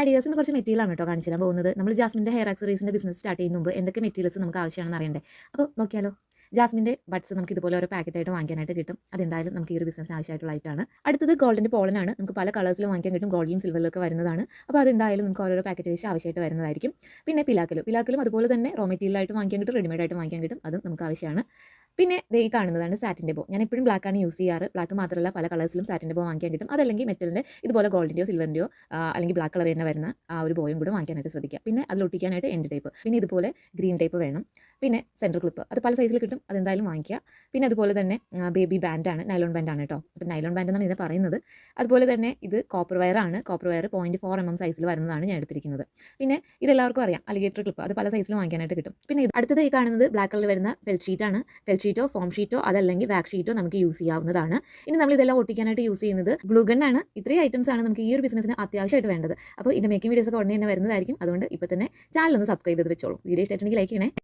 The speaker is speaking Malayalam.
ഐഡിയാസ് എന്ന് കുറച്ച് മെറ്റീരിയലാണ് കേട്ടോ കാണിച്ചു തരാൻ പോകുന്നത്. നമ്മൾ ജാസ്മിൻ്റെ ഹെയർ ആക്സറീസിൻ്റെ ബിസിനസ് സ്റ്റാർട്ട് ചെയ്യുന്ന മുമ്പ് എന്തൊക്കെ മെറ്റീരിയൽസ് നമുക്ക് ആവശ്യമാണെന്ന് അറിയണ്ടേ? അപ്പോൾ നോക്കിയാലോ. ജാസ്മിൻ്റെ ബഡ്സ് നമുക്ക് ഇതുപോലെ ഓരോ പാക്കറ്റായിട്ട് വാങ്ങിക്കാനായിട്ട് കിട്ടും. അതെന്തായാലും നമുക്ക് ഈ ഒരു ബിസിനസ്സിന് ആവശ്യമായിട്ടുള്ള ഐറ്റമാണ്. അടുത്തത് ഗോൾഡിൻ്റെ പോളനാണ്. നമുക്ക് പല കളേഴ്സിലും വാങ്ങിക്കാൻ കിട്ടും. ഗോൾഡിലും സിൽവറിലൊക്കെ വരുന്നതാണ്. അപ്പോൾ അതെന്തായാലും നമുക്ക് ഓരോ പാക്കറ്റ് വെച്ച് ആവശ്യമായിട്ട് വരുന്നതായിരിക്കും. പിന്നെ പിലാക്കലും അതുപോലെ തന്നെ റോ മെറ്റീരിയലായിട്ട് വാങ്ങിക്കാൻ കിട്ടും, റെഡിമെയ്ഡായിട്ട് വാങ്ങിക്കാൻ കിട്ടും. അതും നമുക്ക് ആവശ്യമാണ്. പിന്നെ ദേ ഈ കാണുന്നതാണ് സാറ്റിൻ്റെ ബോ. ഞാൻ എപ്പോഴും ബ്ലാക്കാണ് യൂസ് ചെയ്യാറ്. ബ്ലാക്ക് മാത്രമല്ല പല കളേഴ്സിലും സാറ്റിൻ്റെ ബോ വാങ്ങിക്കാൻ കിട്ടും. അതല്ലെങ്കിൽ മെറ്റലിൻ്റെ ഇതുപോലെ ഗോൾഡിൻ്റെയോ സിൽവറിൻ്റെയോ അല്ലെങ്കിൽ ബ്ലാക്ക് കളർ തന്നെ വരുന്ന ആ ഒരു ബോയും കൂടെ വാങ്ങിക്കാനായിട്ട് ശ്രദ്ധിക്കുക. പിന്നെ അതിൽ ഒട്ടിക്കാനായിട്ട് എൻഡ് ടൈപ്പ്, പിന്നെ ഇതുപോലെ ഗ്രീൻ ടൈപ്പ് വേണം. പിന്നെ സെൻറ്റർ ക്ലിപ്പ്, അത് പല സൈസിൽ കിട്ടും, അതെന്തായാലും വാങ്ങിക്കുക. പിന്നെ അതുപോലെ തന്നെ ബേബി ബാൻഡാണ്, നൈലോൺ ബാൻഡാണ് കേട്ടോ. അപ്പോൾ നൈലോൺ ബാൻഡ് എന്നാണ് ഇതിനെ പറയുന്നത്. അതുപോലെ തന്നെ ഇത് കോപ്പർ വയറാണ്. കോപ്പർ വയർ 0.4 mm സൈസിൽ വരുന്നതാണ് ഞാൻ എടുത്തിരിക്കുന്നത്. പിന്നെ ഇതെല്ലാവർക്കും അറിയാം, അലിഗേറ്റർ ക്ലിപ്പ്, അത് പല സൈസിൽ വാങ്ങിക്കാനായിട്ട് കിട്ടും. പിന്നെ അടുത്തത് ഈ കാണുന്നത് ബ്ലാക്ക് കളറിൽ വരുന്ന ഫെൽ ഷീറ്റാണ്. ഫെൽ ഷീറ്റോ ഫോം ഷീറ്റോ അതല്ലെങ്കിൽ വാക്ക് ഷീറ്റോ നമുക്ക് യൂസ് ചെയ്യാവുന്നതാണ്. ഇനി നമ്മൾ ഇതെല്ലാം ഒട്ടിക്കാനായിട്ട് യൂസ് ചെയ്യുന്നത് ഗ്ലൂ ഗൺ ആണ്. ഇത്രയും ഐറ്റംസ് ആണ് നമുക്ക് ഈ ഒരു ബിസിനസ്സിന് അത്യാവശ്യമായിട്ട് വേണ്ടത്. അപ്പോൾ ഇതിൻ്റെ മേക്കിംഗ് വീഡിയോസ് ഒക്കെ ഉടനെ തന്നെ വരുന്നതായിരിക്കും. അതുകൊണ്ട് ഇപ്പോൾ തന്നെ ചാനൽ ഒന്ന് സബ്സ്ക്രൈബ് ചെയ്ത് വെച്ചോളൂ. വീഡിയോ ഇഷ്ടമായിട്ടുണ്ടെങ്കിൽ ലൈക്ക് ചെയ്യണേ.